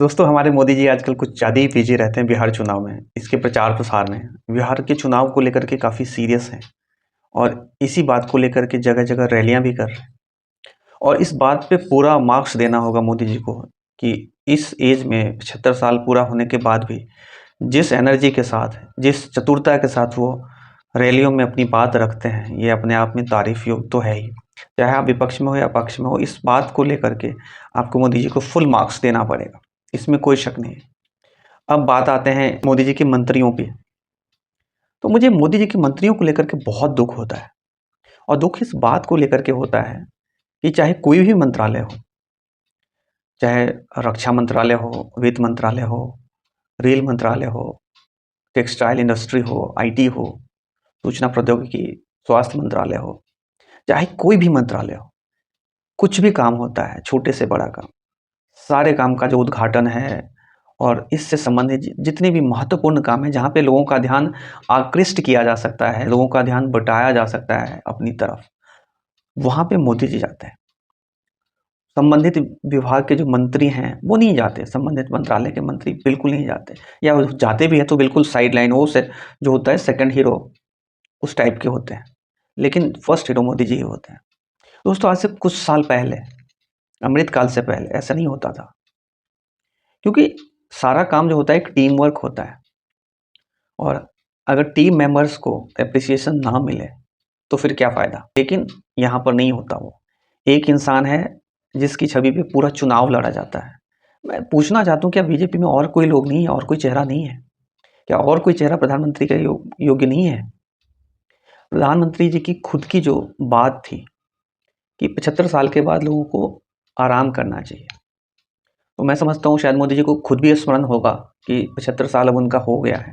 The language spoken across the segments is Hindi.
दोस्तों हमारे मोदी जी आजकल कुछ ज़्यादा ही बिजी रहते हैं बिहार चुनाव में, इसके प्रचार प्रसार में। बिहार के चुनाव को लेकर के काफ़ी सीरियस हैं और इसी बात को लेकर के जगह-जगह रैलियां भी कर रहे हैं। और इस बात पे पूरा मार्क्स देना होगा मोदी जी को कि इस एज में 75 साल पूरा होने के बाद भी जिस एनर्जी के साथ, जिस चतुरता के साथ वो रैलियों में अपनी बात रखते हैं, ये अपने आप में तारीफ़ योग्य तो है ही। चाहे आप विपक्ष में हो या पक्ष में हो, इस बात को लेकर के आपको मोदी जी को फुल मार्क्स देना पड़ेगा, इसमें कोई शक नहीं है। अब बात आते हैं मोदी जी के मंत्रियों पे। तो मुझे मोदी जी के मंत्रियों को लेकर के बहुत दुःख होता है और दुःख इस बात को लेकर के होता है कि चाहे कोई भी मंत्रालय हो, चाहे रक्षा मंत्रालय हो, वित्त मंत्रालय हो, रेल मंत्रालय हो, टेक्सटाइल इंडस्ट्री हो, आईटी हो, सूचना प्रौद्योगिकी, स्वास्थ्य मंत्रालय हो, चाहे कोई भी मंत्रालय हो, कुछ भी काम होता है, छोटे से बड़ा काम, सारे काम का जो उद्घाटन है और इससे संबंधित जितने भी महत्वपूर्ण काम है, जहाँ पे लोगों का ध्यान आकृष्ट किया जा सकता है, लोगों का ध्यान बटाया जा सकता है अपनी तरफ, वहाँ पे मोदी जी जाते हैं। संबंधित विभाग के जो मंत्री हैं, वो नहीं जाते, संबंधित मंत्रालय के मंत्री बिल्कुल नहीं जाते, या वो जाते भी हैं तो बिल्कुल साइड लाइन, वो से जो होता है सेकंड हीरो, उस टाइप के होते हैं। लेकिन फर्स्ट हीरो मोदी जी ही होते हैं। दोस्तों आज से कुछ साल पहले, अमृतकाल से पहले ऐसा नहीं होता था, क्योंकि सारा काम जो होता है एक टीम वर्क होता है और अगर टीम मेंबर्स को एप्रिसिएशन ना मिले तो फिर क्या फ़ायदा। लेकिन यहाँ पर नहीं होता। वो एक इंसान है जिसकी छवि पे पूरा चुनाव लड़ा जाता है। मैं पूछना चाहता हूँ, क्या बीजेपी में और कोई लोग नहीं है, और कोई चेहरा नहीं है? क्या और कोई चेहरा प्रधानमंत्री के योग्य नहीं है? प्रधानमंत्री जी की खुद की जो बात थी कि 75 साल के बाद लोगों को आराम करना चाहिए, तो मैं समझता हूँ शायद मोदी जी को खुद भी स्मरण होगा कि 75 साल अब उनका हो गया है,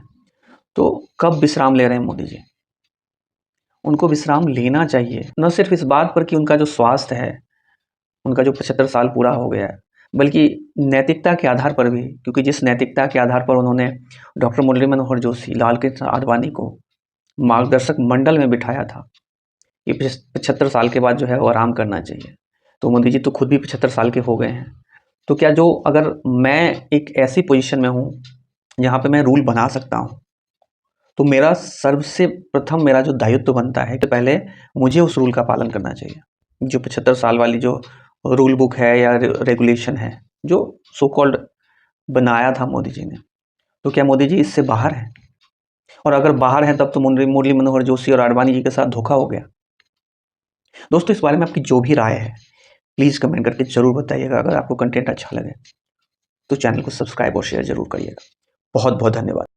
तो कब विश्राम ले रहे हैं मोदी जी? उनको विश्राम लेना चाहिए, न सिर्फ इस बात पर कि उनका जो स्वास्थ्य है, उनका जो 75 साल पूरा हो गया है, बल्कि नैतिकता के आधार पर भी, क्योंकि जिस नैतिकता के आधार पर उन्होंने डॉक्टर मुरली मनोहर जोशी, लाल कृष्ण आडवाणी को मार्गदर्शक मंडल में बिठाया था कि 75 साल के बाद जो है वो आराम करना चाहिए, तो मोदी जी तो खुद भी 75 साल के हो गए हैं। तो क्या जो अगर मैं एक ऐसी पोजीशन में हूँ जहाँ पे मैं रूल बना सकता हूँ, तो मेरा सबसे प्रथम मेरा जो दायित्व बनता है कि पहले मुझे उस रूल का पालन करना चाहिए। जो 75 साल वाली जो रूल बुक है या रेगुलेशन है, जो सो कॉल्ड बनाया था मोदी जी ने, तो क्या मोदी जी इससे बाहर हैं? और अगर बाहर हैं तब तो मुरली मनोहर जोशी और आडवाणी जी के साथ धोखा हो गया। दोस्तों इस बारे में आपकी जो भी राय है, प्लीज़ कमेंट करके ज़रूर बताइएगा। अगर आपको कंटेंट अच्छा लगे तो चैनल को सब्सक्राइब और शेयर ज़रूर करिएगा। बहुत बहुत धन्यवाद।